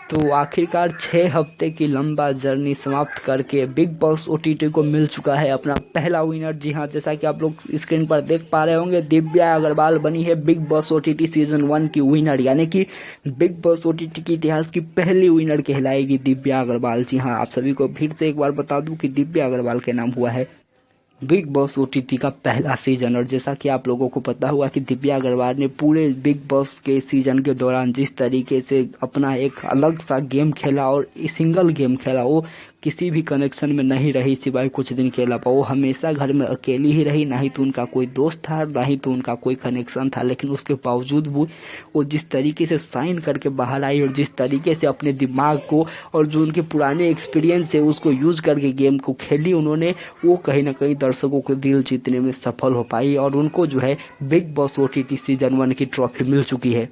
तो आखिरकार 6 हफ्ते की लंबा जर्नी समाप्त करके बिग बॉस ओटीटी को मिल चुका है अपना पहला विनर। जी हाँ, जैसा कि आप लोग स्क्रीन पर देख पा रहे होंगे, दिव्या अग्रवाल बनी है बिग बॉस ओटीटी सीजन 1 की विनर, यानी कि बिग बॉस ओटीटी के इतिहास की पहली विनर कहलाएगी दिव्या अग्रवाल। जी हाँ, आप सभी को फिर से एक बार बता दूं कि दिव्या अग्रवाल के नाम हुआ है बिग बॉस ओटीटी का पहला सीजन। और जैसा कि आप लोगों को पता हुआ कि दिव्या अग्रवाल ने पूरे बिग बॉस के सीजन के दौरान जिस तरीके से अपना एक अलग सा गेम खेला और सिंगल गेम खेला, वो किसी भी कनेक्शन में नहीं रही सिवाय कुछ दिन के अलावा। वो हमेशा घर में अकेली ही रही, ना ही तो उनका कोई दोस्त था, ना ही तो उनका कोई कनेक्शन था। लेकिन उसके बावजूद भी वो जिस तरीके से साइन करके बाहर आई और जिस तरीके से अपने दिमाग को और जो उनके पुराने एक्सपीरियंस है उसको यूज करके गेम को खेली उन्होंने, वो कहीं ना कहीं दर्शकों के दिल जीतने में सफल हो पाई और उनको जो है बिग बॉस ओटीटी सीजन 1 की ट्रॉफी मिल चुकी है।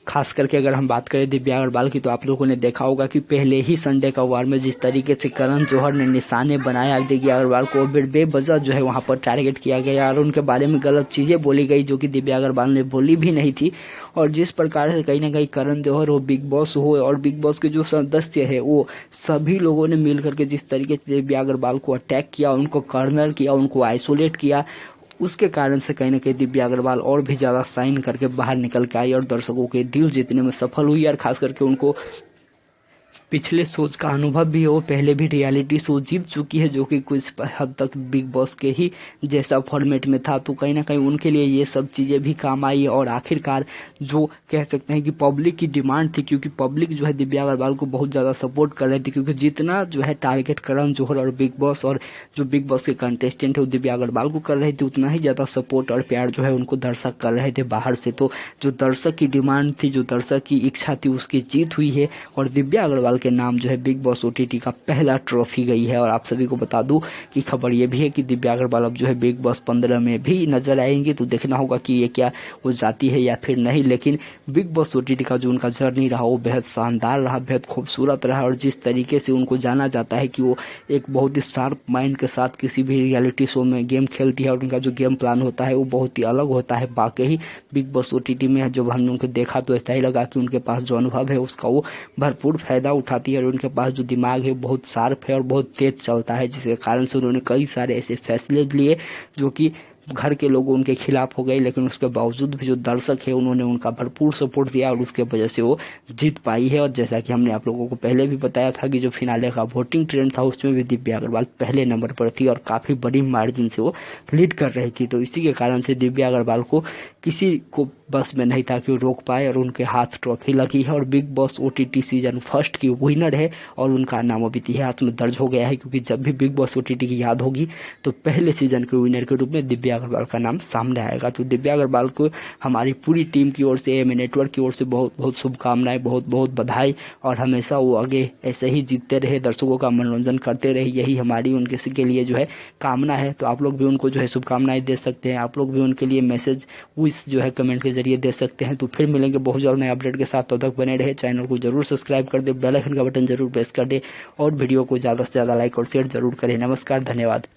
खास करके अगर हम बात करें दिव्या अग्रवाल की, तो आप लोगों ने देखा होगा कि पहले ही संडे का वार में जिस तरीके से करण जौहर ने निशाने बनाया दिव्या अग्रवाल को, बेवजह जो है वहां पर टारगेट किया गया और उनके बारे में गलत चीजें बोली गई जो कि दिव्या अग्रवाल ने बोली भी नहीं थी। और जिस प्रकार से कहीं ना कहीं करण जौहर हो, बिग बॉस हो और बिग बॉस के जो सदस्य है वो सभी लोगों ने मिल करके जिस तरीके से दिव्या अग्रवाल को अटैक किया, उनको कॉर्नर किया, उनको आइसोलेट किया, उसके कारण से कहीं ना कहीं दिव्या अग्रवाल और भी ज्यादा साइन करके बाहर निकल के आई और दर्शकों के दिल जीतने में सफल हुई। और खास करके उनको पिछले शोज का अनुभव भी है, वो पहले भी रियलिटी शो जीत चुकी है जो कि कुछ हद तक बिग बॉस के ही जैसा फॉर्मेट में था। तो कहीं ना कहीं उनके लिए ये सब चीजें भी काम आई और आखिरकार जो कह सकते हैं कि पब्लिक की डिमांड थी, क्योंकि पब्लिक जो है दिव्या अग्रवाल को बहुत ज्यादा सपोर्ट कर रही थी, क्योंकि जितना जो है टारगेट करण जौहर और बिग बॉस और जो बिग बॉस के कंटेस्टेंट है वो दिव्या अग्रवाल को कर रहे थे, उतना ही ज्यादा सपोर्ट और प्यार जो है उनको दर्शक कर रहे थे बाहर से। तो जो दर्शक की डिमांड थी, जो दर्शक की इच्छा थी, उसकी जीत हुई है और दिव्या अग्रवाल के नाम जो है बिग बॉस ओटीटी का पहला ट्रॉफी गई है। और आप सभी को बता दूं कि खबर ये भी है कि दिव्या अग्रवाल अब जो है बिग बॉस 15 में भी नजर आएंगे। तो देखना होगा कि ये क्या वो जाती है या फिर नहीं। लेकिन बिग बॉस ओटीटी का जो उनका जर्नी रहा वो बेहद शानदार रहा, बेहद खूबसूरत रहा और जिस तरीके से उनको जाना जाता है कि वो एक बहुत ही शार्प माइंड के साथ किसी भी रियलिटी शो में गेम खेलती है और उनका जो गेम प्लान होता है वो बहुत ही अलग होता है। बाकी बिग बॉस ओटीटी में जब हम लोगों को देखा तो ऐसा ही लगा कि उनके पास जो अनुभव है उसका वो भरपूर फायदा उठाती है और उनके पास जो दिमाग है बहुत शार्प है और बहुत तेज चलता है, जिसके कारण से उन्होंने कई सारे ऐसे फैसले लिए जो कि घर के लोग उनके खिलाफ हो गए, लेकिन उसके बावजूद भी जो दर्शक है उन्होंने उनका भरपूर सपोर्ट दिया और उसके वजह से वो जीत पाई है। और जैसा कि हमने आप लोगों को पहले भी बताया था कि जो फिनाले का वोटिंग ट्रेंड था उसमें भी दिव्या अग्रवाल पहले नंबर पर थी और काफी बड़ी मार्जिन से वो लीड कर रही थी। तो इसी के कारण से दिव्या अग्रवाल को किसी को बस में नहीं था कि वो रोक पाए और उनके हाथ ट्रॉफी लगी है और बिग बॉस ओटीटी सीजन 1 की विनर है और उनका नाम अब इतिहास में दर्ज हो गया है। क्योंकि जब भी बिग बॉस ओटीटी की याद होगी तो पहले सीजन के विनर के रूप में दिव्या अग्रवाल का नाम सामने आएगा। तो दिव्या अग्रवाल को हमारी पूरी टीम की ओर से, एएमए नेटवर्क की ओर से बहुत बहुत शुभकामनाएं, बहुत बहुत बधाई और हमेशा वो आगे ऐसे ही जीतते रहे, दर्शकों का मनोरंजन करते रहे, यही हमारी उनके के लिए जो है कामना है। तो आप लोग भी उनको जो है शुभकामनाएं दे सकते हैं, आप लोग भी उनके लिए मैसेज विश जो है कमेंट के जरिए दे सकते हैं। तो फिर मिलेंगे बहुत जल्द नए अपडेट के साथ, तब तक बने रहे। चैनल को जरूर सब्सक्राइब कर दे, बेल आइकन का बटन जरूर प्रेस कर दे और वीडियो को ज्यादा से ज्यादा लाइक और शेयर जरूर करें। नमस्कार, धन्यवाद।